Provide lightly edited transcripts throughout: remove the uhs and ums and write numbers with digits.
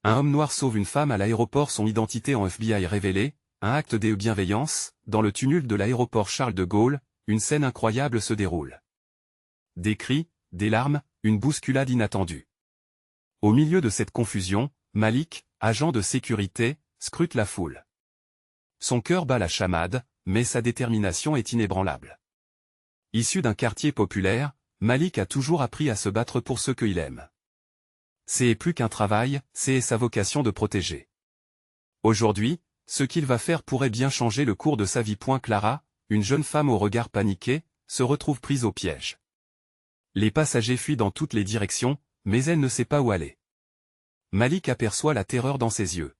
Un homme noir sauve une femme à l'aéroport, son identité en FBI révélée, un acte de bienveillance, dans le tumulte de l'aéroport Charles de Gaulle, une scène incroyable se déroule. Des cris, des larmes, une bousculade inattendue. Au milieu de cette confusion, Malik, agent de sécurité, scrute la foule. Son cœur bat la chamade, mais sa détermination est inébranlable. Issu d'un quartier populaire, Malik a toujours appris à se battre pour ce qu'il aime. C'est plus qu'un travail, c'est sa vocation de protéger. Aujourd'hui, ce qu'il va faire pourrait bien changer le cours de sa vie. Clara, une jeune femme au regard paniqué, se retrouve prise au piège. Les passagers fuient dans toutes les directions, mais elle ne sait pas où aller. Malik aperçoit la terreur dans ses yeux.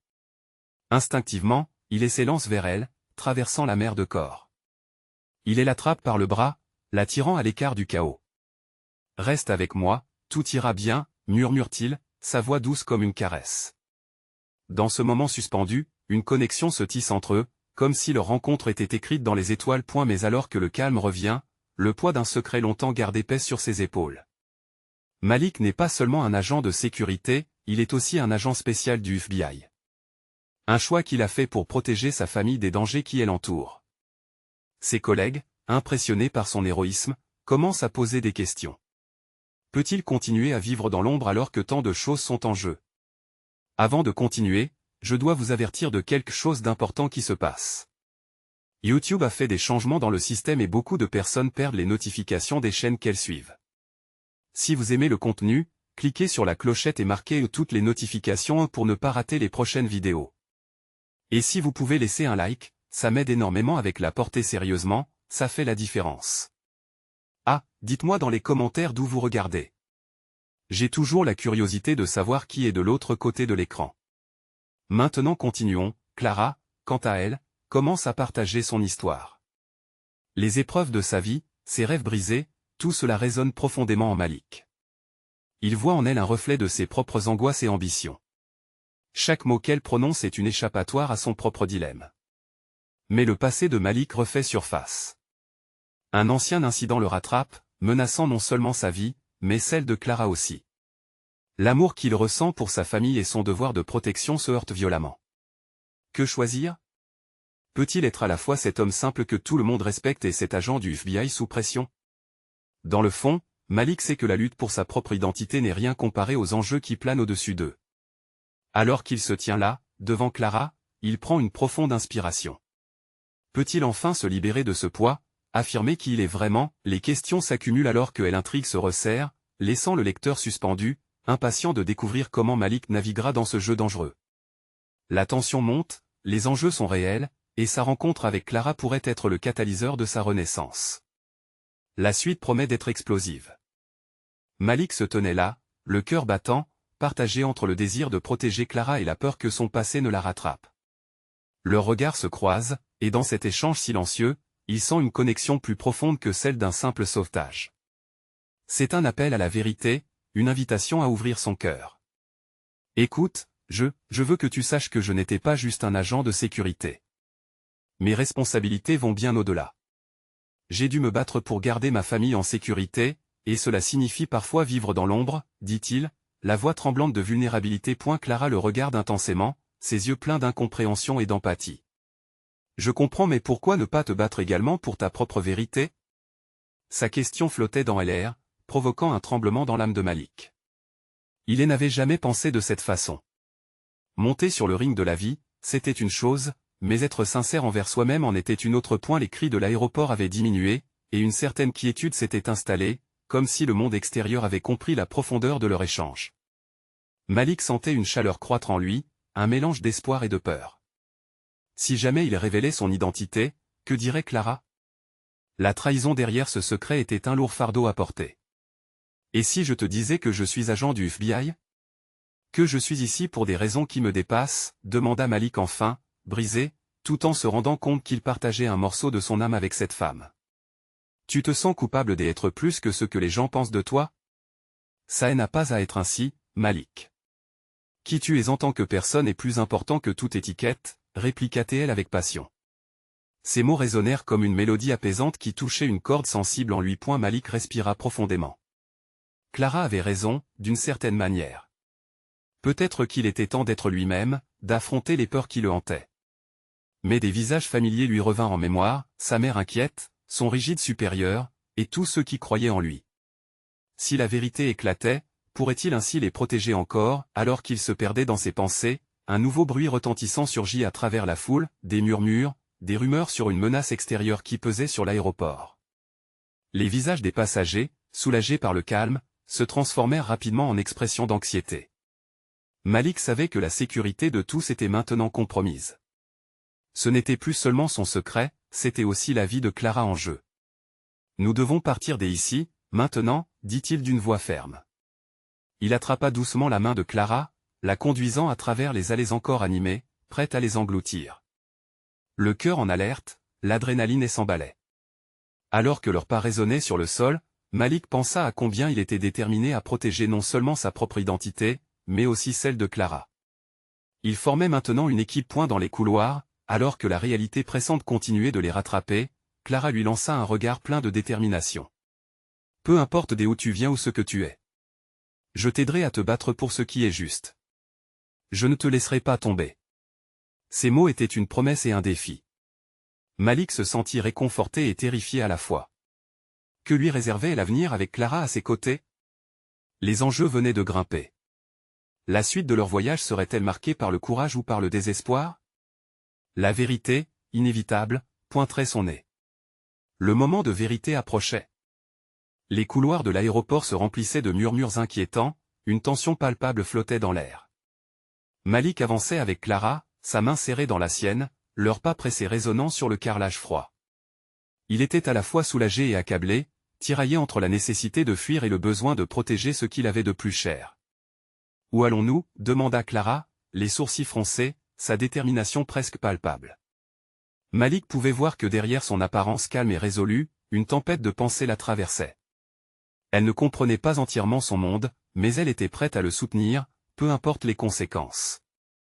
Instinctivement, il s'élance vers elle, traversant la mer de corps. Il l'attrape par le bras, la tirant à l'écart du chaos. « Reste avec moi, tout ira bien », murmure-t-il, sa voix douce comme une caresse. Dans ce moment suspendu, une connexion se tisse entre eux, comme si leur rencontre était écrite dans les étoiles. Mais alors que le calme revient, le poids d'un secret longtemps gardé pèse sur ses épaules. Malik n'est pas seulement un agent de sécurité, il est aussi un agent spécial du FBI. Un choix qu'il a fait pour protéger sa famille des dangers qui l'entourent. Ses collègues, impressionnés par son héroïsme, commencent à poser des questions. Peut-il continuer à vivre dans l'ombre alors que tant de choses sont en jeu? Avant de continuer, je dois vous avertir de quelque chose d'important qui se passe. YouTube a fait des changements dans le système et beaucoup de personnes perdent les notifications des chaînes qu'elles suivent. Si vous aimez le contenu, cliquez sur la clochette et marquez toutes les notifications pour ne pas rater les prochaines vidéos. Et si vous pouvez laisser un like, ça m'aide énormément avec la portée sérieusement, ça fait la différence. Ah, dites-moi dans les commentaires d'où vous regardez. J'ai toujours la curiosité de savoir qui est de l'autre côté de l'écran. Maintenant continuons, Clara, quant à elle, commence à partager son histoire. Les épreuves de sa vie, ses rêves brisés, tout cela résonne profondément en Malik. Il voit en elle un reflet de ses propres angoisses et ambitions. Chaque mot qu'elle prononce est une échappatoire à son propre dilemme. Mais le passé de Malik refait surface. Un ancien incident le rattrape, menaçant non seulement sa vie, mais celle de Clara aussi. L'amour qu'il ressent pour sa famille et son devoir de protection se heurtent violemment. Que choisir? Peut-il être à la fois cet homme simple que tout le monde respecte et cet agent du FBI sous pression? Dans le fond, Malik sait que la lutte pour sa propre identité n'est rien comparé aux enjeux qui planent au-dessus d'eux. Alors qu'il se tient là, devant Clara, il prend une profonde inspiration. Peut-il enfin se libérer de ce poids, affirmer qui il est vraiment? Les questions s'accumulent alors que l'intrigue se resserre, laissant le lecteur suspendu, impatient de découvrir comment Malik naviguera dans ce jeu dangereux. La tension monte, les enjeux sont réels, et sa rencontre avec Clara pourrait être le catalyseur de sa renaissance. La suite promet d'être explosive. Malik se tenait là, le cœur battant, partagé entre le désir de protéger Clara et la peur que son passé ne la rattrape. Leurs regards se croisent, et dans cet échange silencieux, il sent une connexion plus profonde que celle d'un simple sauvetage. C'est un appel à la vérité, une invitation à ouvrir son cœur. Écoute, je veux que tu saches que je n'étais pas juste un agent de sécurité. Mes responsabilités vont bien au-delà. J'ai dû me battre pour garder ma famille en sécurité, et cela signifie parfois vivre dans l'ombre, dit-il, la voix tremblante de vulnérabilité. Clara le regarde intensément, ses yeux pleins d'incompréhension et d'empathie. Je comprends, mais pourquoi ne pas te battre également pour ta propre vérité? Sa question flottait dans l'air, provoquant un tremblement dans l'âme de Malik. Il n'avait jamais pensé de cette façon. Monter sur le ring de la vie, c'était une chose, mais être sincère envers soi-même en était une autre. Les cris de l'aéroport avaient diminué, et une certaine quiétude s'était installée, comme si le monde extérieur avait compris la profondeur de leur échange. Malik sentait une chaleur croître en lui, un mélange d'espoir et de peur. Si jamais il révélait son identité, que dirait Clara? La trahison derrière ce secret était un lourd fardeau à porter. Et si je te disais que je suis agent du FBI? Que je suis ici pour des raisons qui me dépassent, demanda Malik enfin, brisé, tout en se rendant compte qu'il partageait un morceau de son âme avec cette femme. Tu te sens coupable d'être plus que ce que les gens pensent de toi? Ça n'a pas à être ainsi, Malik. Qui tu es en tant que personne est plus important que toute étiquette, répliqua-t-elle avec passion. Ces mots résonnèrent comme une mélodie apaisante qui touchait une corde sensible en lui. Malik respira profondément. Clara avait raison, d'une certaine manière. Peut-être qu'il était temps d'être lui-même, d'affronter les peurs qui le hantaient. Mais des visages familiers lui revinrent en mémoire, sa mère inquiète, son rigide supérieur, et tous ceux qui croyaient en lui. Si la vérité éclatait, pourrait-il ainsi les protéger encore? Alors qu'il se perdait dans ses pensées, un nouveau bruit retentissant surgit à travers la foule, des murmures, des rumeurs sur une menace extérieure qui pesait sur l'aéroport. Les visages des passagers, soulagés par le calme, se transformèrent rapidement en expressions d'anxiété. Malik savait que la sécurité de tous était maintenant compromise. Ce n'était plus seulement son secret, c'était aussi la vie de Clara en jeu. « Nous devons partir d'ici, maintenant », dit-il d'une voix ferme. Il attrapa doucement la main de Clara, la conduisant à travers les allées encore animées, prête à les engloutir. Le cœur en alerte, l'adrénaline s'emballait. Alors que leurs pas résonnaient sur le sol, Malik pensa à combien il était déterminé à protéger non seulement sa propre identité, mais aussi celle de Clara. Il formait maintenant une équipe point dans les couloirs, alors que la réalité pressante continuait de les rattraper, Clara lui lança un regard plein de détermination. « Peu importe d'où tu viens ou ce que tu es. Je t'aiderai à te battre pour ce qui est juste. Je ne te laisserai pas tomber. » Ces mots étaient une promesse et un défi. Malik se sentit réconforté et terrifié à la fois. Que lui réservait l'avenir avec Clara à ses côtés? Les enjeux venaient de grimper. La suite de leur voyage serait-elle marquée par le courage ou par le désespoir? La vérité, inévitable, pointerait son nez. Le moment de vérité approchait. Les couloirs de l'aéroport se remplissaient de murmures inquiétants, une tension palpable flottait dans l'air. Malik avançait avec Clara, sa main serrée dans la sienne, leurs pas pressés résonnant sur le carrelage froid. Il était à la fois soulagé et accablé, tiraillé entre la nécessité de fuir et le besoin de protéger ce qu'il avait de plus cher. « Où allons-nous » demanda Clara, les sourcils froncés, sa détermination presque palpable. Malik pouvait voir que derrière son apparence calme et résolue, une tempête de pensées la traversait. Elle ne comprenait pas entièrement son monde, mais elle était prête à le soutenir, peu importe les conséquences.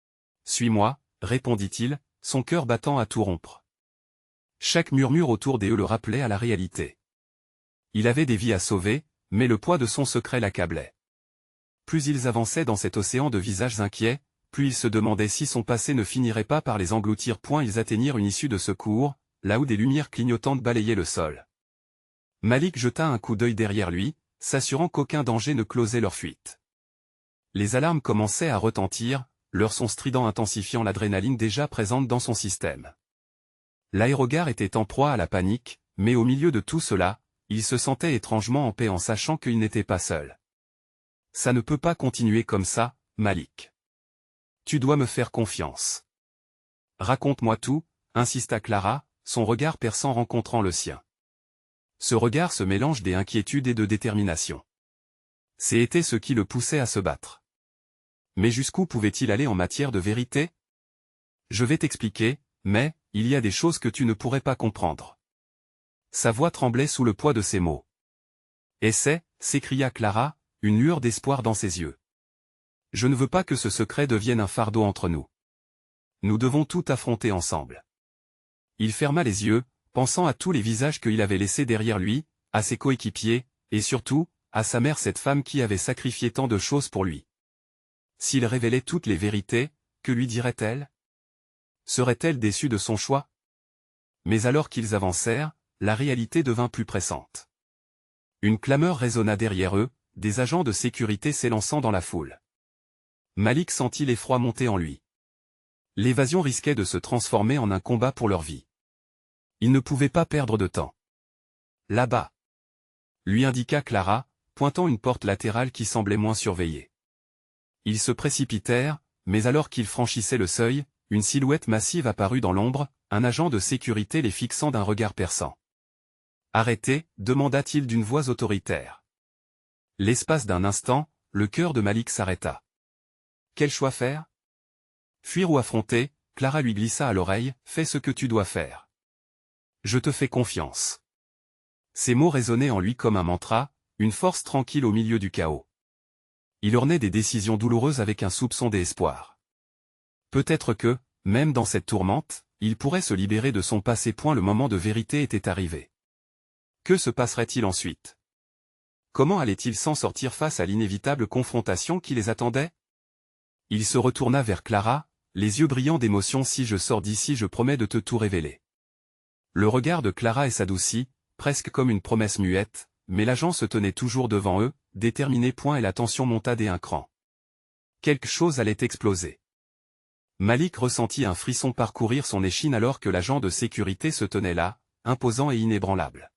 « Suis-moi » répondit-il, son cœur battant à tout rompre. Chaque murmure autour d'eux le rappelait à la réalité. Il avait des vies à sauver, mais le poids de son secret l'accablait. Plus ils avançaient dans cet océan de visages inquiets, plus ils se demandaient si son passé ne finirait pas par les engloutir. Ils atteignirent une issue de secours, là où des lumières clignotantes balayaient le sol. Malik jeta un coup d'œil derrière lui, s'assurant qu'aucun danger ne closait leur fuite. Les alarmes commençaient à retentir, leur son strident intensifiant l'adrénaline déjà présente dans son système. L'aérogare était en proie à la panique, mais au milieu de tout cela, il se sentait étrangement en paix en sachant qu'il n'était pas seul. « Ça ne peut pas continuer comme ça, Malik. Tu dois me faire confiance. Raconte-moi tout » insista Clara, son regard perçant rencontrant le sien. Ce regard se mélange d'inquiétude et de détermination. C'était ce qui le poussait à se battre. Mais jusqu'où pouvait-il aller en matière de vérité? Je vais t'expliquer, mais, il y a des choses que tu ne pourrais pas comprendre. Sa voix tremblait sous le poids de ses mots. Essaie, s'écria Clara, une lueur d'espoir dans ses yeux. Je ne veux pas que ce secret devienne un fardeau entre nous. Nous devons tout affronter ensemble. Il ferma les yeux, pensant à tous les visages qu'il avait laissés derrière lui, à ses coéquipiers, et surtout, à sa mère, cette femme qui avait sacrifié tant de choses pour lui. S'il révélait toutes les vérités, que lui dirait-elle? Serait-elle déçue de son choix? Mais alors qu'ils avancèrent, la réalité devint plus pressante. Une clameur résonna derrière eux, des agents de sécurité s'élançant dans la foule. Malik sentit l'effroi monter en lui. L'évasion risquait de se transformer en un combat pour leur vie. Il ne pouvait pas perdre de temps. Là-bas, lui indiqua Clara, pointant une porte latérale qui semblait moins surveillée. Ils se précipitèrent, mais alors qu'ils franchissaient le seuil, une silhouette massive apparut dans l'ombre, un agent de sécurité les fixant d'un regard perçant. « Arrêtez » demanda-t-il d'une voix autoritaire. L'espace d'un instant, le cœur de Malik s'arrêta. Quel choix faire? Fuir ou affronter? Clara lui glissa à l'oreille, « Fais ce que tu dois faire. Je te fais confiance. » Ces mots résonnaient en lui comme un mantra, une force tranquille au milieu du chaos. Il ornait des décisions douloureuses avec un soupçon d'espoir. Peut-être que, même dans cette tourmente, il pourrait se libérer de son passé. Le moment de vérité était arrivé. Que se passerait-il ensuite? Comment allait-il s'en sortir face à l'inévitable confrontation qui les attendait? Il se retourna vers Clara, les yeux brillants d'émotion. Si je sors d'ici, je promets de te tout révéler. Le regard de Clara s'adoucit, presque comme une promesse muette, mais l'agent se tenait toujours devant eux, déterminé. Et la tension monta d'un cran. Quelque chose allait exploser. Malik ressentit un frisson parcourir son échine alors que l'agent de sécurité se tenait là, imposant et inébranlable.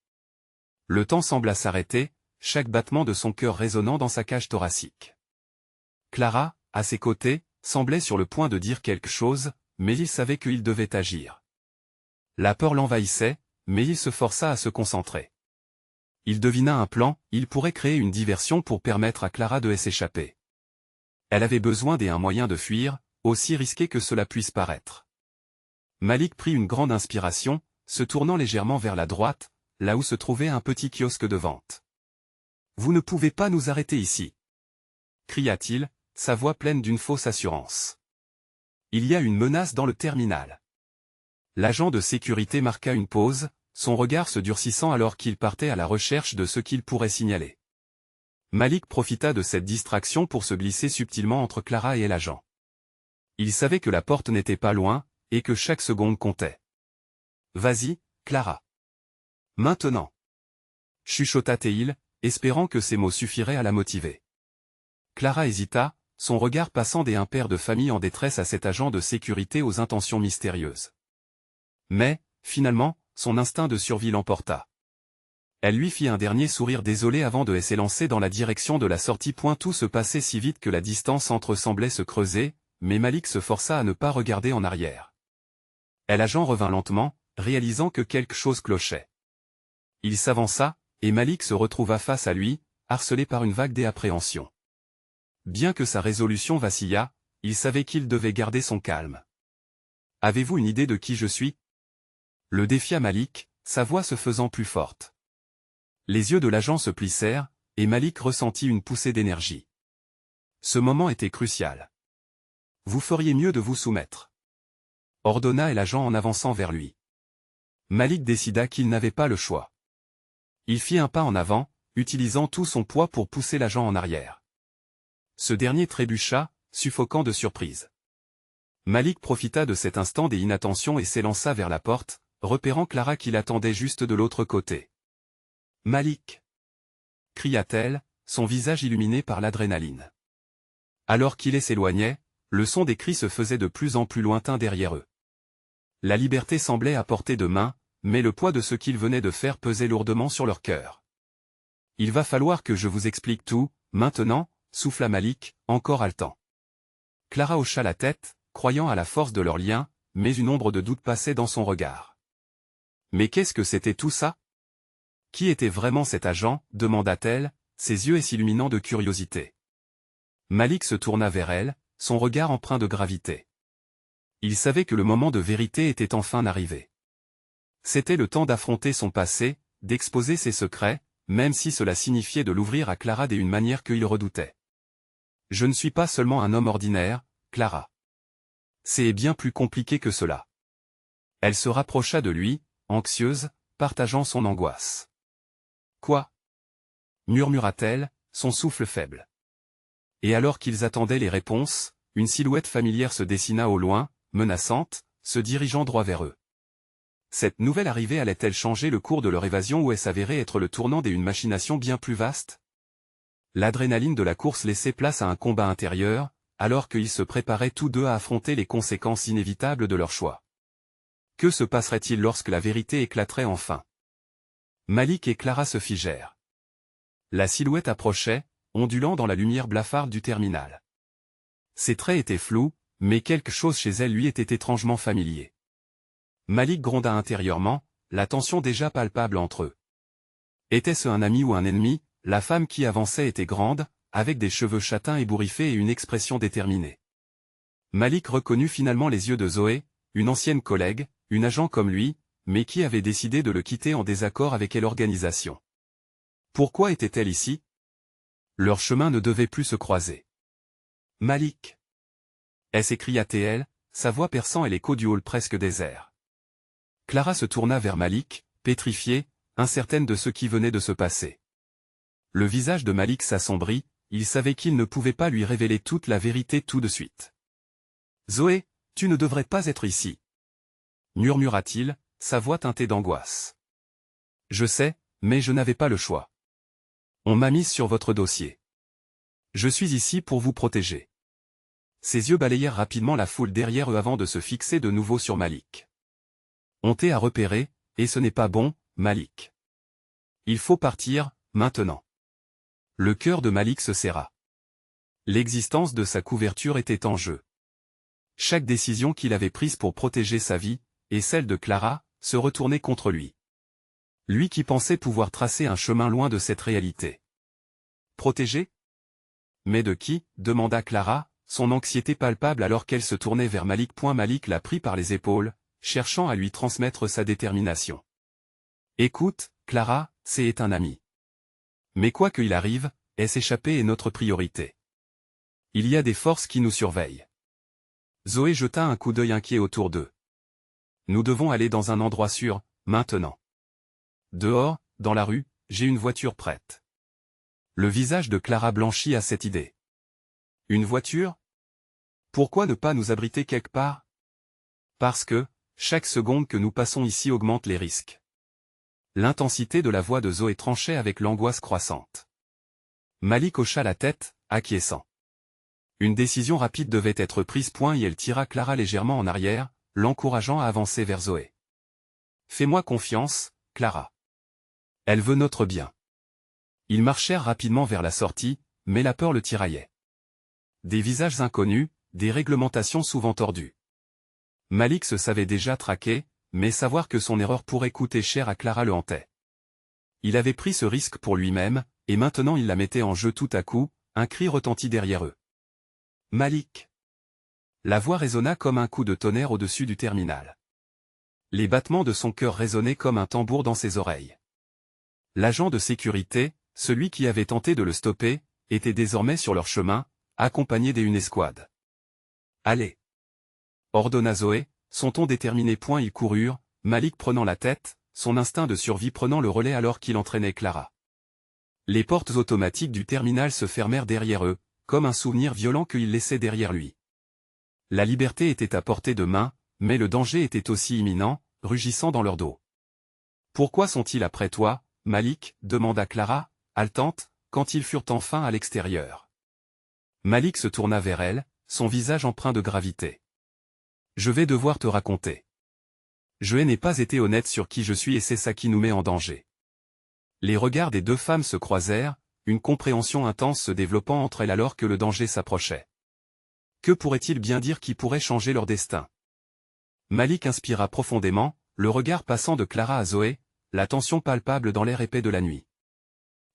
Le temps sembla s'arrêter, chaque battement de son cœur résonnant dans sa cage thoracique. Clara, à ses côtés, semblait sur le point de dire quelque chose, mais il savait qu'il devait agir. La peur l'envahissait, mais il se força à se concentrer. Il devina un plan, il pourrait créer une diversion pour permettre à Clara de s'échapper. Elle avait besoin d'un moyen de fuir, aussi risqué que cela puisse paraître. Malik prit une grande inspiration, se tournant légèrement vers la droite, là où se trouvait un petit kiosque de vente. « Vous ne pouvez pas nous arrêter ici !» cria-t-il, sa voix pleine d'une fausse assurance. « Il y a une menace dans le terminal. » L'agent de sécurité marqua une pause, son regard se durcissant alors qu'il partait à la recherche de ce qu'il pourrait signaler. Malik profita de cette distraction pour se glisser subtilement entre Clara et l'agent. Il savait que la porte n'était pas loin, et que chaque seconde comptait. « Vas-y, Clara. Maintenant !» chuchota-t-il, espérant que ces mots suffiraient à la motiver. Clara hésita, son regard passant d'un père de famille en détresse à cet agent de sécurité aux intentions mystérieuses. Mais, finalement, son instinct de survie l'emporta. Elle lui fit un dernier sourire désolé avant de s'élancer dans la direction de la sortie. Tout se passait si vite que la distance entre semblait se creuser, mais Malik se força à ne pas regarder en arrière. L'agent revint lentement, réalisant que quelque chose clochait. Il s'avança, et Malik se retrouva face à lui, harcelé par une vague d'appréhension. Bien que sa résolution vacillât, il savait qu'il devait garder son calme. « Avez-vous une idée de qui je suis ?» le défia Malik, sa voix se faisant plus forte. Les yeux de l'agent se plissèrent, et Malik ressentit une poussée d'énergie. Ce moment était crucial. « Vous feriez mieux de vous soumettre. » ordonna l'agent en avançant vers lui. Malik décida qu'il n'avait pas le choix. Il fit un pas en avant, utilisant tout son poids pour pousser l'agent en arrière. Ce dernier trébucha, suffoquant de surprise. Malik profita de cet instant d'inattention et s'élança vers la porte, repérant Clara qui l'attendait juste de l'autre côté. « Malik !» cria-t-elle, son visage illuminé par l'adrénaline. Alors qu'il s'éloignait, le son des cris se faisait de plus en plus lointain derrière eux. La liberté semblait à portée de main, mais le poids de ce qu'ils venaient de faire pesait lourdement sur leur cœur. « Il va falloir que je vous explique tout, maintenant !» souffla Malik, encore haletant. Clara hocha la tête, croyant à la force de leur lien, mais une ombre de doute passait dans son regard. « Mais qu'est-ce que c'était tout ça ? Qui était vraiment cet agent ?» demanda-t-elle, ses yeux s'illuminant de curiosité. Malik se tourna vers elle, son regard empreint de gravité. Il savait que le moment de vérité était enfin arrivé. C'était le temps d'affronter son passé, d'exposer ses secrets, même si cela signifiait de l'ouvrir à Clara d'une manière qu'il redoutait. « Je ne suis pas seulement un homme ordinaire, Clara. C'est bien plus compliqué que cela. » Elle se rapprocha de lui, anxieuse, partageant son angoisse. « Quoi ?» murmura-t-elle, son souffle faible. Et alors qu'ils attendaient les réponses, une silhouette familière se dessina au loin, menaçante, se dirigeant droit vers eux. Cette nouvelle arrivée allait-elle changer le cours de leur évasion ou s'avérer être le tournant d'une machination bien plus vaste? L'adrénaline de la course laissait place à un combat intérieur, alors qu'ils se préparaient tous deux à affronter les conséquences inévitables de leur choix. Que se passerait-il lorsque la vérité éclaterait enfin? Malik et Clara se figèrent. La silhouette approchait, ondulant dans la lumière blafarde du terminal. Ses traits étaient flous, mais quelque chose chez elle lui était étrangement familier. Malik gronda intérieurement, la tension déjà palpable entre eux. Était-ce un ami ou un ennemi? La femme qui avançait était grande, avec des cheveux châtains ébouriffés et une expression déterminée. Malik reconnut finalement les yeux de Zoé, une ancienne collègue, une agent comme lui, mais qui avait décidé de le quitter en désaccord avec l'organisation. Pourquoi était-elle ici? Leurs chemins ne devaient plus se croiser. « Malik !» s'écria-t-elle, sa voix perçant et l'écho du hall presque désert. Clara se tourna vers Malik, pétrifiée, incertaine de ce qui venait de se passer. Le visage de Malik s'assombrit, il savait qu'il ne pouvait pas lui révéler toute la vérité tout de suite. « Zoé, tu ne devrais pas être ici. » murmura-t-il, sa voix teintée d'angoisse. « Je sais, mais je n'avais pas le choix. On m'a mise sur votre dossier. Je suis ici pour vous protéger. » Ses yeux balayèrent rapidement la foule derrière eux avant de se fixer de nouveau sur Malik. « On t'a repéré, et ce n'est pas bon, Malik. Il faut partir, maintenant. » Le cœur de Malik se serra. L'existence de sa couverture était en jeu. Chaque décision qu'il avait prise pour protéger sa vie, et celle de Clara, se retournait contre lui. Lui qui pensait pouvoir tracer un chemin loin de cette réalité. Protégé? Mais de qui? Demanda Clara, son anxiété palpable alors qu'elle se tournait vers Malik. Malik la prit par les épaules, cherchant à lui transmettre sa détermination. Écoute, Clara, c'est un ami. Mais quoi qu'il arrive, s'échapper est notre priorité. Il y a des forces qui nous surveillent. Zoé jeta un coup d'œil inquiet autour d'eux. Nous devons aller dans un endroit sûr, maintenant. Dehors, dans la rue, j'ai une voiture prête. Le visage de Clara blanchit à cette idée. Une voiture? Pourquoi ne pas nous abriter quelque part? Parce que, chaque seconde que nous passons ici augmente les risques. L'intensité de la voix de Zoé tranchait avec l'angoisse croissante. Malik hocha la tête, acquiesçant. Une décision rapide devait être prise. Et elle tira Clara légèrement en arrière, l'encourageant à avancer vers Zoé. Fais-moi confiance, Clara. Elle veut notre bien. Ils marchèrent rapidement vers la sortie, mais la peur le tiraillait. Des visages inconnus, des réglementations souvent tordues. Malik se savait déjà traqué, mais savoir que son erreur pourrait coûter cher à Clara le hantait. Il avait pris ce risque pour lui-même, et maintenant il la mettait en jeu. Tout à coup, un cri retentit derrière eux. Malik! La voix résonna comme un coup de tonnerre au-dessus du terminal. Les battements de son cœur résonnaient comme un tambour dans ses oreilles. L'agent de sécurité, celui qui avait tenté de le stopper, était désormais sur leur chemin, accompagné d'une escouade. « Allez !» ordonna Zoé, son ton déterminé. Ils coururent, Malik prenant la tête, son instinct de survie prenant le relais alors qu'il entraînait Clara. Les portes automatiques du terminal se fermèrent derrière eux, comme un souvenir violent qu'il laissait derrière lui. La liberté était à portée de main, mais le danger était aussi imminent, rugissant dans leur dos. « Pourquoi sont-ils après toi, Malik ?» demanda Clara, haletante, quand ils furent enfin à l'extérieur. Malik se tourna vers elle, son visage empreint de gravité. « Je vais devoir te raconter. Je n'ai pas été honnête sur qui je suis et c'est ça qui nous met en danger. » Les regards des deux femmes se croisèrent, une compréhension intense se développant entre elles alors que le danger s'approchait. Que pourrait-il bien dire qui pourrait changer leur destin? Malik inspira profondément, le regard passant de Clara à Zoé, la tension palpable dans l'air épais de la nuit.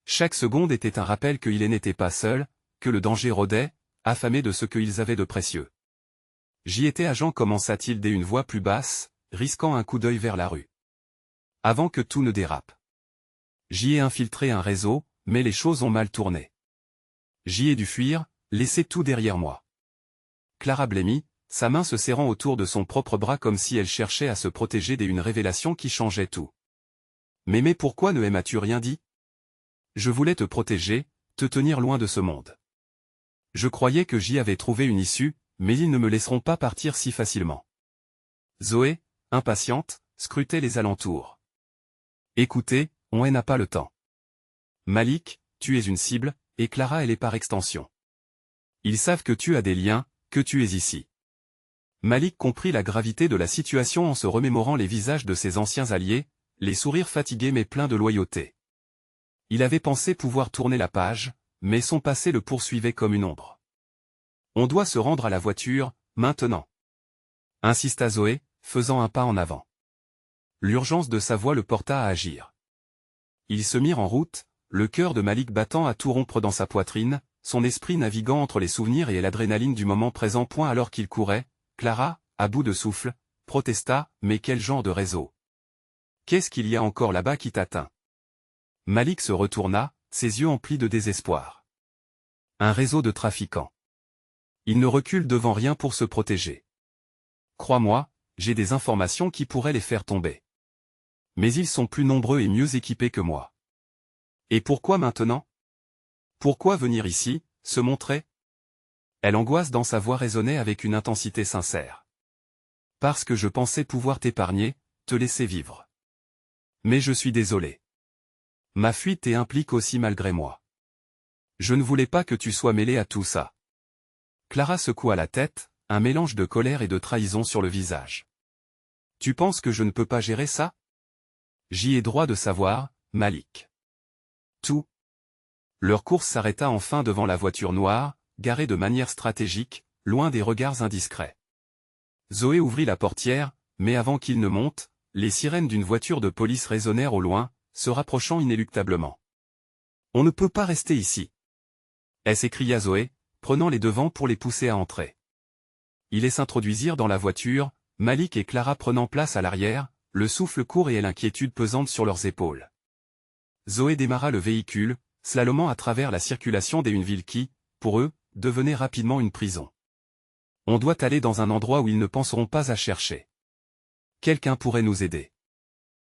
Chaque seconde était un rappel qu'ils n'étaient pas seuls, que le danger rôdait, affamé de ce qu'ils avaient de précieux. « J'y étais agent » commença-t-il d'une voix plus basse, risquant un coup d'œil vers la rue. « Avant que tout ne dérape. J'y ai infiltré un réseau, mais les choses ont mal tourné. J'y ai dû fuir, laisser tout derrière moi. » Clara blêmit, sa main se serrant autour de son propre bras comme si elle cherchait à se protéger d'une révélation qui changeait tout. « Mais pourquoi ne m'as-tu rien dit? Je voulais te protéger, te tenir loin de ce monde. Je croyais que j'y avais trouvé une issue, mais ils ne me laisseront pas partir si facilement. » Zoé, impatiente, scrutait les alentours. « Écoutez, on n'a pas le temps. Malik, tu es une cible, et Clara elle est par extension. Ils savent que tu as des liens, que tu es ici. » Malik comprit la gravité de la situation en se remémorant les visages de ses anciens alliés, les sourires fatigués mais pleins de loyauté. Il avait pensé pouvoir tourner la page, mais son passé le poursuivait comme une ombre. « On doit se rendre à la voiture, maintenant. » insista Zoé, faisant un pas en avant. L'urgence de sa voix le porta à agir. Ils se mirent en route, le cœur de Malik battant à tout rompre dans sa poitrine, son esprit naviguant entre les souvenirs et l'adrénaline du moment présent. Alors qu'il courait, Clara, à bout de souffle, protesta, « Mais quel genre de réseau? Qu'est-ce qu'il y a encore là-bas qui t'atteint ?» Malik se retourna, ses yeux emplis de désespoir. Un réseau de trafiquants. Ils ne reculent devant rien pour se protéger. Crois-moi, j'ai des informations qui pourraient les faire tomber. Mais ils sont plus nombreux et mieux équipés que moi. Et pourquoi maintenant? Pourquoi venir ici, se montrer? Elle angoisse dans sa voix résonnait avec une intensité sincère. Parce que je pensais pouvoir t'épargner, te laisser vivre. Mais je suis désolé. Ma fuite implique aussi malgré moi. Je ne voulais pas que tu sois mêlé à tout ça. Clara secoua la tête, un mélange de colère et de trahison sur le visage. Tu penses que je ne peux pas gérer ça? J'y ai droit de savoir, Malik. Tout. Leur course s'arrêta enfin devant la voiture noire, garée de manière stratégique, loin des regards indiscrets. Zoé ouvrit la portière, mais avant qu'il ne monte, les sirènes d'une voiture de police résonnèrent au loin, se rapprochant inéluctablement. On ne peut pas rester ici. S'écria Zoé, prenant les devants pour les pousser à entrer. Ils s'introduisirent dans la voiture, Malik et Clara prenant place à l'arrière, le souffle court et l'inquiétude pesante sur leurs épaules. Zoé démarra le véhicule, slalomant à travers la circulation d'une ville qui, pour eux, devenait rapidement une prison. On doit aller dans un endroit où ils ne penseront pas à chercher. Quelqu'un pourrait nous aider.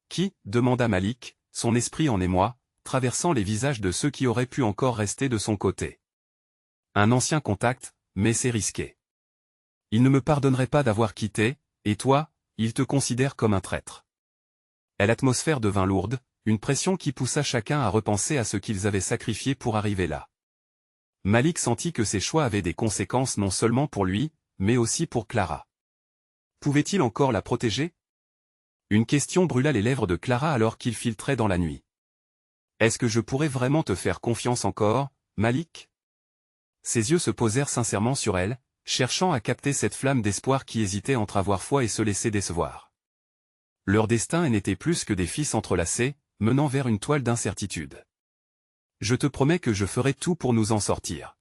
Qui? Demanda Malik, son esprit en émoi, traversant les visages de ceux qui auraient pu encore rester de son côté. Un ancien contact, mais c'est risqué. Il ne me pardonnerait pas d'avoir quitté, et toi, il te considère comme un traître. L'atmosphère devint lourde, une pression qui poussa chacun à repenser à ce qu'ils avaient sacrifié pour arriver là. Malik sentit que ses choix avaient des conséquences non seulement pour lui, mais aussi pour Clara. Pouvait-il encore la protéger? Une question brûla les lèvres de Clara alors qu'il filtrait dans la nuit. Est-ce que je pourrais vraiment te faire confiance encore, Malik? Ses yeux se posèrent sincèrement sur elle, cherchant à capter cette flamme d'espoir qui hésitait entre avoir foi et se laisser décevoir. Leur destin n'était plus que des fils entrelacés, menant vers une toile d'incertitude. Je te promets que je ferai tout pour nous en sortir.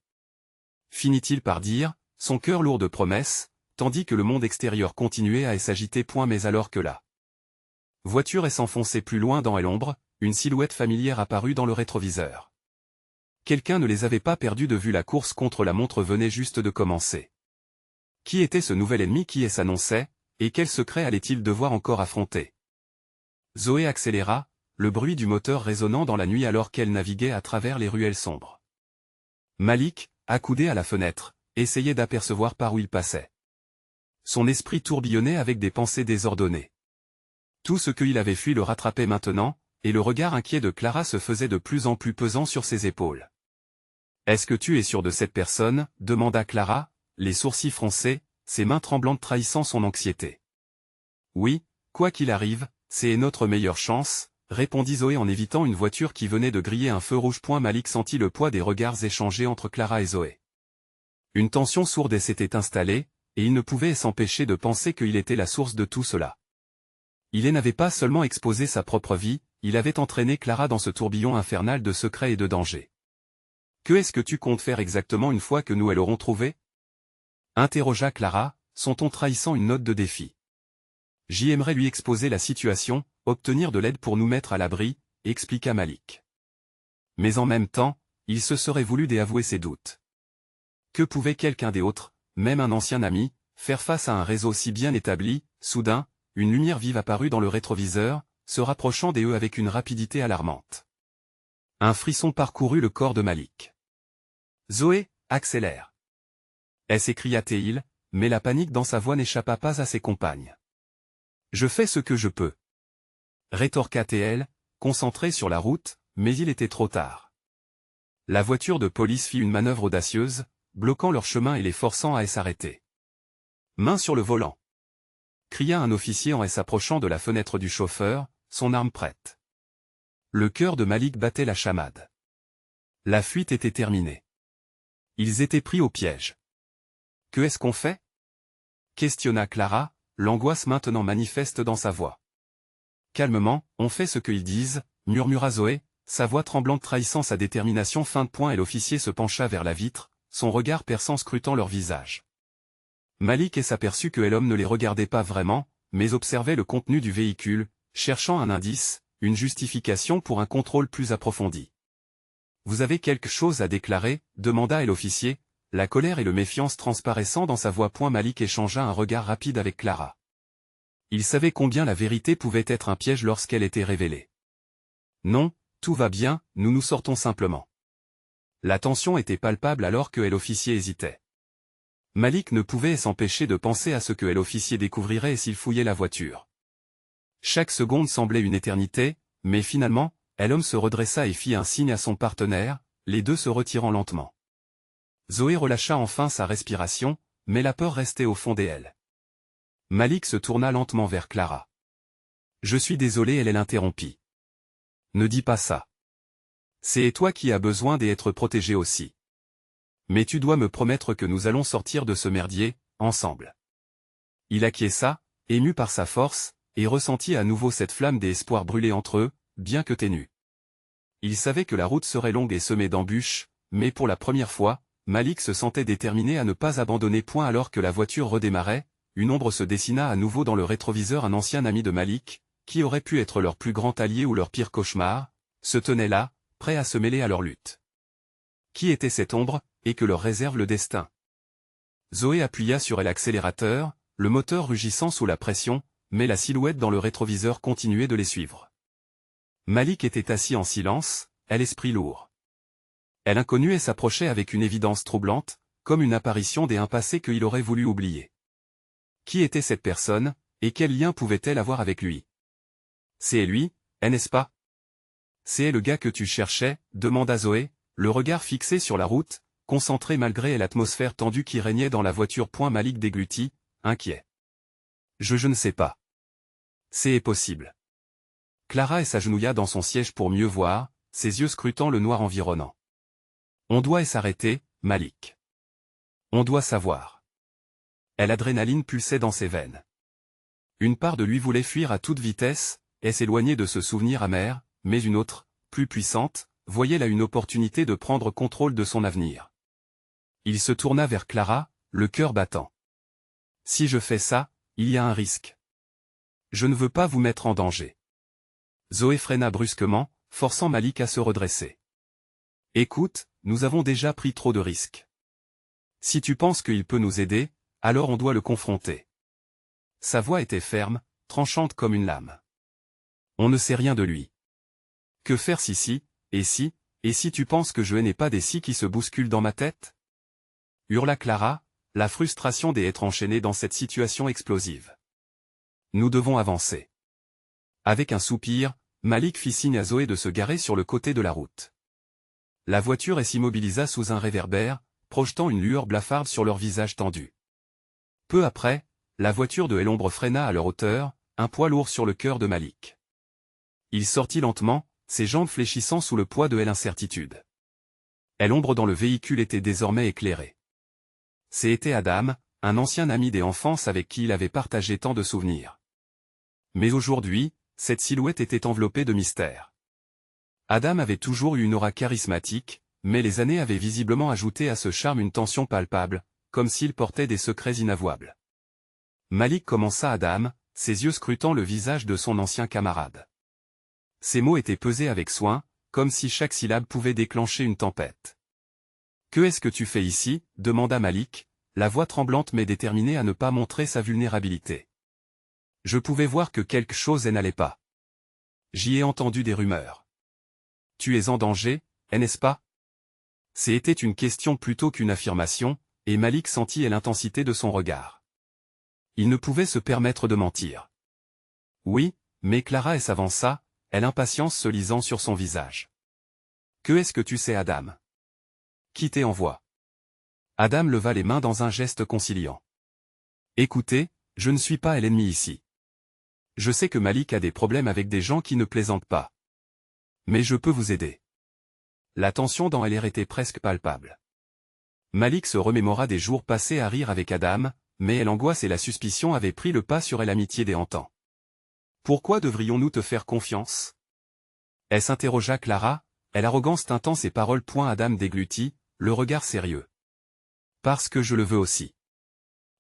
Finit-il par dire, son cœur lourd de promesses, tandis que le monde extérieur continuait à s'agiter. Mais alors que la voiture s'enfonçait plus loin dans l'ombre, une silhouette familière apparut dans le rétroviseur. Quelqu'un ne les avait pas perdus de vue, la course contre la montre venait juste de commencer. Qui était ce nouvel ennemi qui s'annonçait, et quel secret allait-il devoir encore affronter? Zoé accéléra, le bruit du moteur résonnant dans la nuit alors qu'elle naviguait à travers les ruelles sombres. Malik, accoudé à la fenêtre, essayait d'apercevoir par où il passait. Son esprit tourbillonnait avec des pensées désordonnées. Tout ce qu'il avait fui le rattrapait maintenant, et le regard inquiet de Clara se faisait de plus en plus pesant sur ses épaules. « Est-ce que tu es sûr de cette personne ?» demanda Clara, les sourcils froncés, ses mains tremblantes trahissant son anxiété. « Oui, quoi qu'il arrive, c'est notre meilleure chance, » répondit Zoé en évitant une voiture qui venait de griller un feu rouge. Malik sentit le poids des regards échangés entre Clara et Zoé. Une tension sourde s'était installée, et il ne pouvait s'empêcher de penser qu'il était la source de tout cela. Il n'avait pas seulement exposé sa propre vie, il avait entraîné Clara dans ce tourbillon infernal de secrets et de dangers. « Que est-ce que tu comptes faire exactement une fois que nous l'aurons trouvé ?» interrogea Clara, son ton trahissant une note de défi. « J'aimerais lui exposer la situation, obtenir de l'aide pour nous mettre à l'abri, » expliqua Malik. Mais en même temps, il se serait voulu déavouer ses doutes. Que pouvait quelqu'un d'autre, même un ancien ami, faire face à un réseau si bien établi? Soudain, une lumière vive apparut dans le rétroviseur, se rapprochant d'eux avec une rapidité alarmante. Un frisson parcourut le corps de Malik. « Zoé, accélère !» s'écria-t-il, mais la panique dans sa voix n'échappa pas à ses compagnes. « Je fais ce que je peux. » rétorqua-t-elle, concentrée sur la route, mais il était trop tard. La voiture de police fit une manœuvre audacieuse, bloquant leur chemin et les forçant à s'arrêter. « Main sur le volant !» cria un officier en s'approchant de la fenêtre du chauffeur, son arme prête. Le cœur de Malik battait la chamade. La fuite était terminée. Ils étaient pris au piège. « Que est-ce qu'on fait ?» questionna Clara, l'angoisse maintenant manifeste dans sa voix. « Calmement, on fait ce qu'ils disent, » murmura Zoé, sa voix tremblante trahissant sa détermination. Et l'officier se pencha vers la vitre, son regard perçant scrutant leur visage. Malik s'aperçut que l'homme ne les regardait pas vraiment, mais observait le contenu du véhicule, cherchant un indice, une justification pour un contrôle plus approfondi. « Vous avez quelque chose à déclarer ?» demanda l'officier, la colère et le méfiance transparaissant dans sa voix. Malik échangea un regard rapide avec Clara. Il savait combien la vérité pouvait être un piège lorsqu'elle était révélée. « Non, tout va bien, nous nous sortons simplement. » La tension était palpable alors que l'officier hésitait. Malik ne pouvait s'empêcher de penser à ce que l'officier découvrirait s'il fouillait la voiture. Chaque seconde semblait une éternité, mais finalement, l'homme se redressa et fit un signe à son partenaire, les deux se retirant lentement. Zoé relâcha enfin sa respiration, mais la peur restait au fond d'elle. Malik se tourna lentement vers Clara. « Je suis désolé, elle l'interrompit. Ne dis pas ça. C'est toi qui as besoin d'être protégé aussi. Mais tu dois me promettre que nous allons sortir de ce merdier, ensemble. » Il acquiesça, ému par sa force, et ressentit à nouveau cette flamme d'espoir brûler entre eux, bien que ténue. Il savait que la route serait longue et semée d'embûches, mais pour la première fois, Malik se sentait déterminé à ne pas abandonner point. Alors que la voiture redémarrait, une ombre se dessina à nouveau dans le rétroviseur. Un ancien ami de Malik, qui aurait pu être leur plus grand allié ou leur pire cauchemar, se tenait là, prêt à se mêler à leur lutte. Qui était cette ombre, et que leur réserve le destin? Zoé appuya sur l'accélérateur, le moteur rugissant sous la pression, mais la silhouette dans le rétroviseur continuait de les suivre. Malik était assis en silence, l'esprit lourd. L'inconnu s'approchait avec une évidence troublante, comme une apparition d'un passé qu'il aurait voulu oublier. Qui était cette personne, et quel lien pouvait-elle avoir avec lui? C'est lui, n'est-ce pas? C'est le gars que tu cherchais, demanda Zoé, le regard fixé sur la route, concentré malgré l'atmosphère tendue qui régnait dans la voiture. Malik déglutit, inquiet. Je ne sais pas. C'est possible. Clara s'agenouilla dans son siège pour mieux voir, ses yeux scrutant le noir environnant. On doit s'arrêter, Malik. On doit savoir. L'adrénaline pulsait dans ses veines. Une part de lui voulait fuir à toute vitesse, et s'éloigner de ce souvenir amer, mais une autre, plus puissante, voyait là une opportunité de prendre contrôle de son avenir. Il se tourna vers Clara, le cœur battant. Si je fais ça, il y a un risque. Je ne veux pas vous mettre en danger. Zoé freina brusquement, forçant Malik à se redresser. Écoute, nous avons déjà pris trop de risques. Si tu penses qu'il peut nous aider, alors on doit le confronter. Sa voix était ferme, tranchante comme une lame. On ne sait rien de lui. Que faire et si tu penses que je n'ai pas des si qui se bousculent dans ma tête? Hurla Clara, la frustration d'être enchaînée dans cette situation explosive. Nous devons avancer. Avec un soupir, Malik fit signe à Zoé de se garer sur le côté de la route. La voiture s'immobilisa sous un réverbère, projetant une lueur blafarde sur leur visage tendu. Peu après, la voiture de l'ombre freina à leur hauteur, un poids lourd sur le cœur de Malik. Il sortit lentement, ses jambes fléchissant sous le poids de l'incertitude. L'ombre dans le véhicule était désormais éclairée. C'était Adam, un ancien ami d'enfance avec qui il avait partagé tant de souvenirs. Mais aujourd'hui, cette silhouette était enveloppée de mystère. Adam avait toujours eu une aura charismatique, mais les années avaient visiblement ajouté à ce charme une tension palpable, comme s'il portait des secrets inavouables. Malik commença Adam, ses yeux scrutant le visage de son ancien camarade. Ses mots étaient pesés avec soin, comme si chaque syllabe pouvait déclencher une tempête. « Que est-ce que tu fais ici » demanda Malik, la voix tremblante mais déterminée à ne pas montrer sa vulnérabilité. Je pouvais voir que quelque chose n'allait pas. J'y ai entendu des rumeurs. Tu es en danger, n'est-ce pas? C'était une question plutôt qu'une affirmation, et Malik sentit l'intensité de son regard. Il ne pouvait se permettre de mentir. Oui, mais Clara s'avança, l'impatience se lisant sur son visage. Que est-ce que tu sais, Adam? Qui t'envoie? Adam leva les mains dans un geste conciliant. Écoutez, je ne suis pas l'ennemi ici. Je sais que Malik a des problèmes avec des gens qui ne plaisantent pas. Mais je peux vous aider. La tension dans l'air était presque palpable. Malik se remémora des jours passés à rire avec Adam, mais l'angoisse et la suspicion avaient pris le pas sur l'amitié des hantants. Pourquoi devrions-nous te faire confiance? Elle s'interrogea Clara, l'arrogance tintant ses paroles. Adam déglutit, le regard sérieux. Parce que je le veux aussi.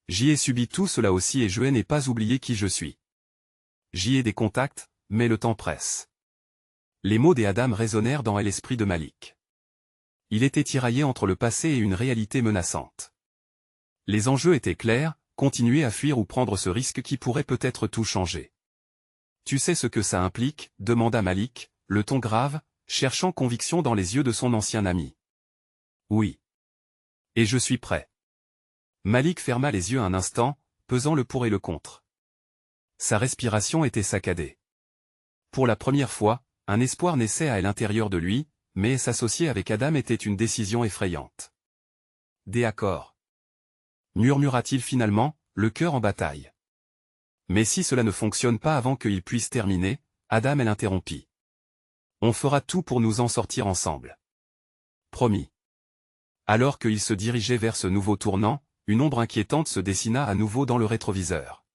J'y ai subi tout cela aussi et je n'ai pas oublié qui je suis. J'y ai des contacts, mais le temps presse. Les mots d'Adam résonnèrent dans l'esprit de Malik. Il était tiraillé entre le passé et une réalité menaçante. Les enjeux étaient clairs, continuer à fuir ou prendre ce risque qui pourrait peut-être tout changer. Tu sais ce que ça implique, demanda Malik, le ton grave, cherchant conviction dans les yeux de son ancien ami. Oui. Et je suis prêt. Malik ferma les yeux un instant, pesant le pour et le contre. Sa respiration était saccadée. Pour la première fois, un espoir naissait à l'intérieur de lui, mais s'associer avec Adam était une décision effrayante. D'accord. Murmura-t-il finalement, le cœur en bataille. Mais si cela ne fonctionne pas avant qu'il puisse terminer, Adam l'interrompit. On fera tout pour nous en sortir ensemble. Promis. Alors qu'il se dirigeait vers ce nouveau tournant, une ombre inquiétante se dessina à nouveau dans le rétroviseur.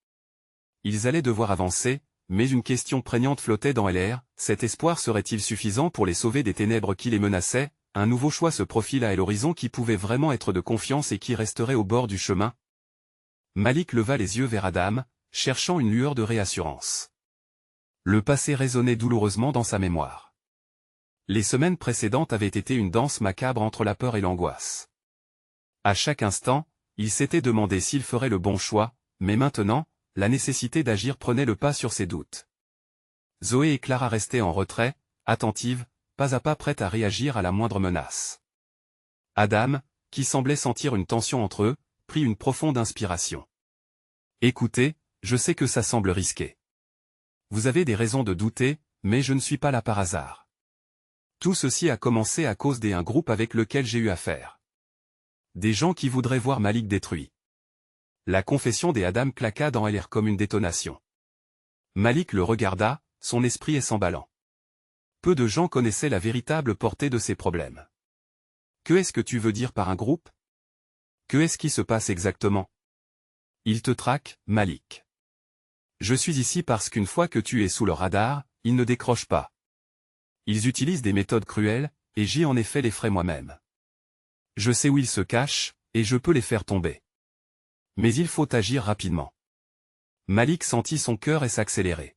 Ils allaient devoir avancer, mais une question prégnante flottait dans l'air, cet espoir serait-il suffisant pour les sauver des ténèbres qui les menaçaient? Un nouveau choix se profila à l'horizon qui pouvait vraiment être de confiance et qui resterait au bord du chemin. Malik leva les yeux vers Adam, cherchant une lueur de réassurance. Le passé résonnait douloureusement dans sa mémoire. Les semaines précédentes avaient été une danse macabre entre la peur et l'angoisse. À chaque instant, il s'était demandé s'il ferait le bon choix, mais maintenant, la nécessité d'agir prenait le pas sur ses doutes. Zoé et Clara restaient en retrait, attentives, pas à pas prêtes à réagir à la moindre menace. Adam, qui semblait sentir une tension entre eux, prit une profonde inspiration. « Écoutez, je sais que ça semble risqué. Vous avez des raisons de douter, mais je ne suis pas là par hasard. Tout ceci a commencé à cause d'un groupe avec lequel j'ai eu affaire. Des gens qui voudraient voir Malik détruit. » La confession des Adam claqua dans l'air comme une détonation. Malik le regarda, son esprit s'emballant. Peu de gens connaissaient la véritable portée de ces problèmes. Que est-ce que tu veux dire par un groupe? Que est-ce qui se passe exactement? Ils te traquent, Malik. Je suis ici parce qu'une fois que tu es sous le radar, ils ne décrochent pas. Ils utilisent des méthodes cruelles, et j'ai en effet les frais moi-même. Je sais où ils se cachent, et je peux les faire tomber. Mais il faut agir rapidement. Malik sentit son cœur s'accélérer.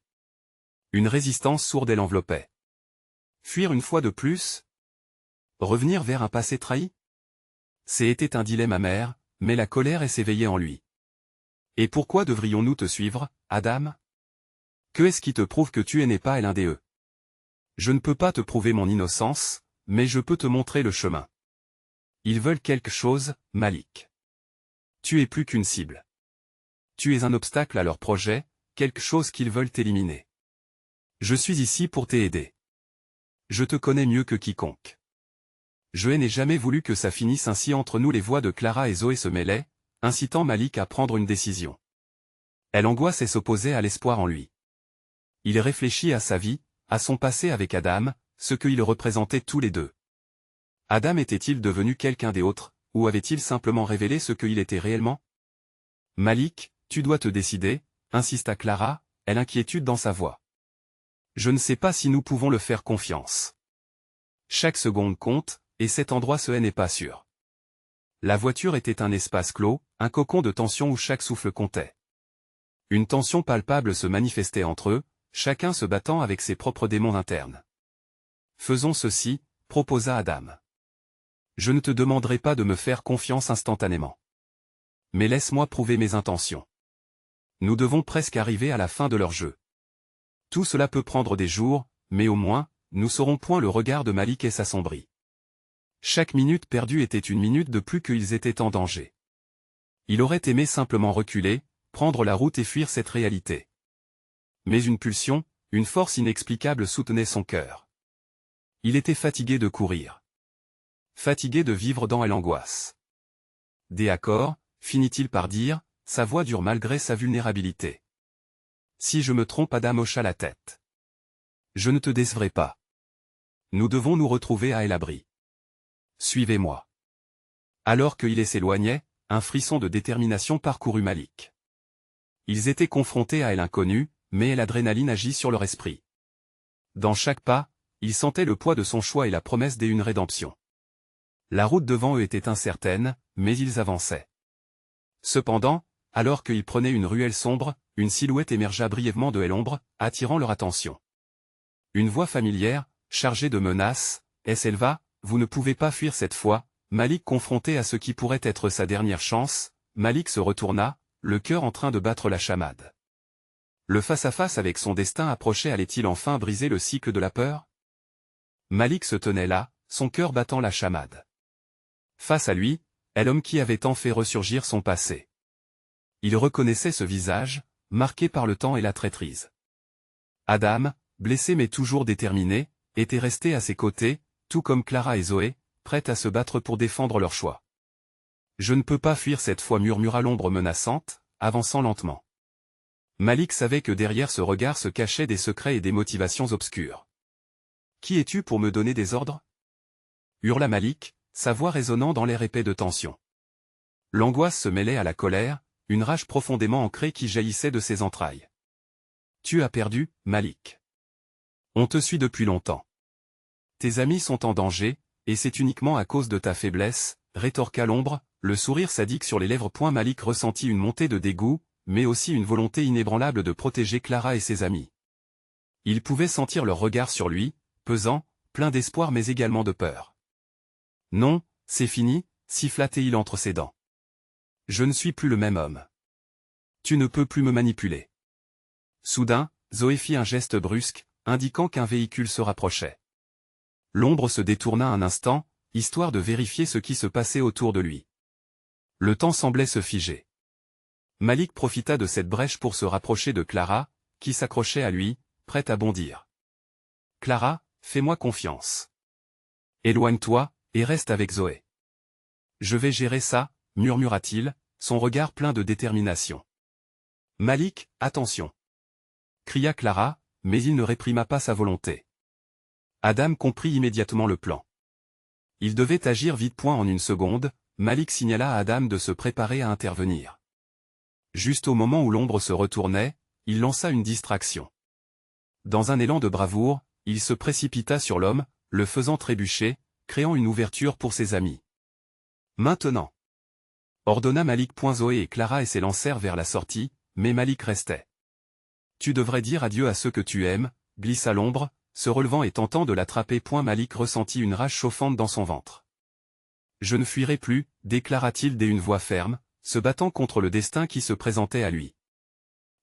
Une résistance sourde l'enveloppait. Fuir une fois de plus? Revenir vers un passé trahi? C'était un dilemme amer, mais la colère s'éveillait en lui. Et pourquoi devrions-nous te suivre, Adam? Que est-ce qui te prouve que tu n'es pas l'un des eux? Je ne peux pas te prouver mon innocence, mais je peux te montrer le chemin. Ils veulent quelque chose, Malik. Tu es plus qu'une cible. Tu es un obstacle à leur projet, quelque chose qu'ils veulent éliminer. Je suis ici pour t'aider. Je te connais mieux que quiconque. Je n'ai jamais voulu que ça finisse ainsi entre nous. Les voix de Clara et Zoé se mêlaient, incitant Malik à prendre une décision. Elle angoisse et s'opposait à l'espoir en lui. Il réfléchit à sa vie, à son passé avec Adam, ce qu'ils représentaient tous les deux. Adam était-il devenu quelqu'un d'autre, ou avait-il simplement révélé ce qu'il était réellement? Malik, tu dois te décider, insista Clara, l'inquiétude dans sa voix. Je ne sais pas si nous pouvons le faire confiance. Chaque seconde compte, et cet endroit n'est pas sûr. La voiture était un espace clos, un cocon de tension où chaque souffle comptait. Une tension palpable se manifestait entre eux, chacun se battant avec ses propres démons internes. Faisons ceci, proposa Adam. Je ne te demanderai pas de me faire confiance instantanément. Mais laisse-moi prouver mes intentions. Nous devons presque arriver à la fin de leur jeu. Tout cela peut prendre des jours, mais au moins, nous saurons point le regard de Malik s'assombrit. Chaque minute perdue était une minute de plus qu'ils étaient en danger. Il aurait aimé simplement reculer, prendre la route et fuir cette réalité. Mais une pulsion, une force inexplicable soutenait son cœur. Il était fatigué de courir. Fatigué de vivre dans l'angoisse. D'accord, finit-il par dire, sa voix dure malgré sa vulnérabilité. Si je me trompe, Adam hocha la tête. Je ne te décevrai pas. Nous devons nous retrouver à l'abri. Suivez-moi. Alors qu'il s'éloignait, un frisson de détermination parcourut Malik. Ils étaient confrontés à l'inconnu, mais l'adrénaline agit sur leur esprit. Dans chaque pas, ils sentaient le poids de son choix et la promesse d'une rédemption. La route devant eux était incertaine, mais ils avançaient. Cependant, alors qu'ils prenaient une ruelle sombre, une silhouette émergea brièvement de l'ombre, attirant leur attention. Une voix familière, chargée de menaces, s'éleva, « Vous ne pouvez pas fuir cette fois », Malik confronté à ce qui pourrait être sa dernière chance, Malik se retourna, le cœur en train de battre la chamade. Le face-à-face avec son destin approchait, allait-il enfin briser le cycle de la peur? Malik se tenait là, son cœur battant la chamade. Face à lui, est l'homme qui avait tant fait ressurgir son passé. Il reconnaissait ce visage, marqué par le temps et la traîtrise. Adam, blessé mais toujours déterminé, était resté à ses côtés, tout comme Clara et Zoé, prêtes à se battre pour défendre leur choix. Je ne peux pas fuir cette fois, murmura l'ombre menaçante, avançant lentement. Malik savait que derrière ce regard se cachaient des secrets et des motivations obscures. Qui es-tu pour me donner des ordres? Hurla Malik, sa voix résonnant dans l'air épais de tension. L'angoisse se mêlait à la colère, une rage profondément ancrée qui jaillissait de ses entrailles. Tu as perdu, Malik. On te suit depuis longtemps. Tes amis sont en danger, et c'est uniquement à cause de ta faiblesse, rétorqua l'ombre, le sourire sadique sur les lèvres. Malik ressentit une montée de dégoût, mais aussi une volonté inébranlable de protéger Clara et ses amis. Il pouvait sentir leur regard sur lui, pesant, plein d'espoir mais également de peur. Non, c'est fini, siffla-t-il entre ses dents. Je ne suis plus le même homme. Tu ne peux plus me manipuler. Soudain, Zoé fit un geste brusque, indiquant qu'un véhicule se rapprochait. L'ombre se détourna un instant, histoire de vérifier ce qui se passait autour de lui. Le temps semblait se figer. Malik profita de cette brèche pour se rapprocher de Clara, qui s'accrochait à lui, prête à bondir. « Clara, fais-moi confiance. Éloigne-toi, et reste avec Zoé. »« Je vais gérer ça, » murmura-t-il, son regard plein de détermination. « Malik, attention !» cria Clara, mais il ne réprima pas sa volonté. Adam comprit immédiatement le plan. Il devait agir vite. En une seconde, Malik signala à Adam de se préparer à intervenir. Juste au moment où l'ombre se retournait, il lança une distraction. Dans un élan de bravoure, il se précipita sur l'homme, le faisant trébucher, créant une ouverture pour ses amis. « Maintenant !» ordonna Malik. Zoé et Clara s'élancèrent vers la sortie, mais Malik restait. « Tu devrais dire adieu à ceux que tu aimes », glissa l'ombre, se relevant et tentant de l'attraper. Malik ressentit une rage chauffante dans son ventre. « Je ne fuirai plus », déclara-t-il d'une voix ferme, se battant contre le destin qui se présentait à lui.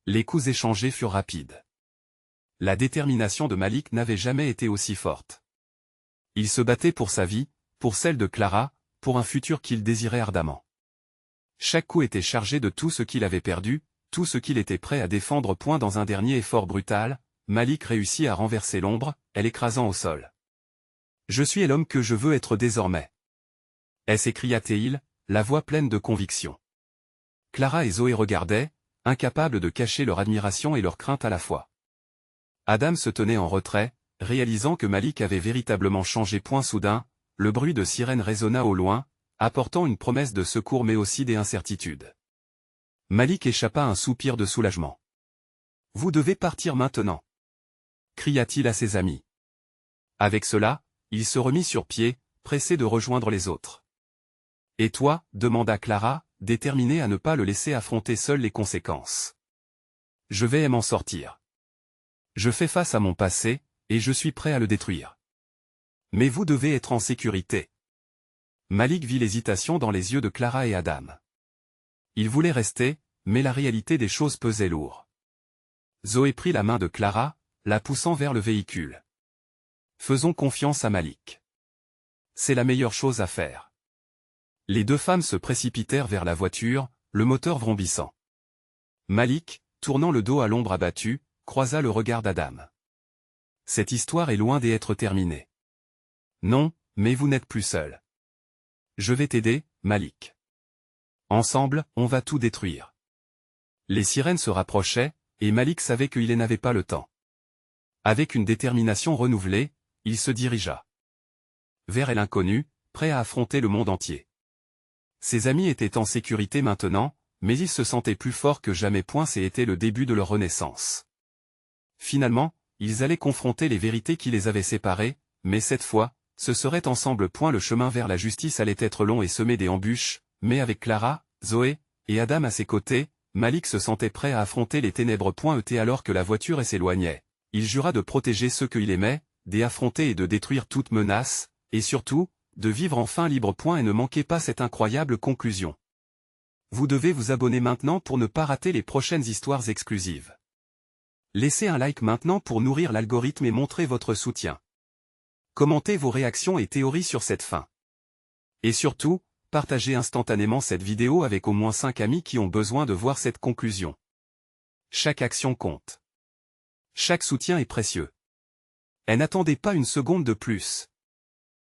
Les coups échangés furent rapides. La détermination de Malik n'avait jamais été aussi forte. Il se battait pour sa vie, pour celle de Clara, pour un futur qu'il désirait ardemment. Chaque coup était chargé de tout ce qu'il avait perdu, tout ce qu'il était prêt à défendre. Dans un dernier effort brutal, Malik réussit à renverser l'ombre, elle écrasant au sol. « Je suis l'homme que je veux être désormais. » s'écria-t-il, la voix pleine de conviction. Clara et Zoé regardaient, incapables de cacher leur admiration et leur crainte à la fois. Adam se tenait en retrait, réalisant que Malik avait véritablement changé. Soudain, le bruit de sirène résonna au loin, apportant une promesse de secours mais aussi des incertitudes. Malik échappa un soupir de soulagement. « Vous devez partir maintenant » cria-t-il à ses amis. Avec cela, il se remit sur pied, pressé de rejoindre les autres. « Et toi » demanda Clara, déterminée à ne pas le laisser affronter seul les conséquences. « Je vais m'en sortir. Je fais face à mon passé, et je suis prêt à le détruire. Mais vous devez être en sécurité. » Malik vit l'hésitation dans les yeux de Clara et Adam. Il voulait rester, mais la réalité des choses pesait lourd. Zoé prit la main de Clara, la poussant vers le véhicule. « Faisons confiance à Malik. C'est la meilleure chose à faire. » Les deux femmes se précipitèrent vers la voiture, le moteur vrombissant. Malik, tournant le dos à l'ombre abattue, croisa le regard d'Adam. « Cette histoire est loin d'être terminée. »« Non, mais vous n'êtes plus seul. Je vais t'aider, Malik. Ensemble, on va tout détruire. » Les sirènes se rapprochaient, et Malik savait qu'il n'avait pas le temps. Avec une détermination renouvelée, il se dirigea vers l'inconnu, prêt à affronter le monde entier. Ses amis étaient en sécurité maintenant, mais ils se sentaient plus forts que jamais. C'était le début de leur renaissance. Finalement, ils allaient confronter les vérités qui les avaient séparés, mais cette fois, ce serait ensemble. Le chemin vers la justice allait être long et semé d'embûches, mais avec Clara, Zoé, et Adam à ses côtés, Malik se sentait prêt à affronter les ténèbres. Alors que la voiture s'éloignait, il jura de protéger ceux qu'il aimait, d'affronter et de détruire toute menace, et surtout, de vivre enfin libre. Et ne manquez pas cette incroyable conclusion. Vous devez vous abonner maintenant pour ne pas rater les prochaines histoires exclusives. Laissez un like maintenant pour nourrir l'algorithme et montrer votre soutien. Commentez vos réactions et théories sur cette fin. Et surtout, partagez instantanément cette vidéo avec au moins 5 amis qui ont besoin de voir cette conclusion. Chaque action compte. Chaque soutien est précieux. Et n'attendez pas une seconde de plus.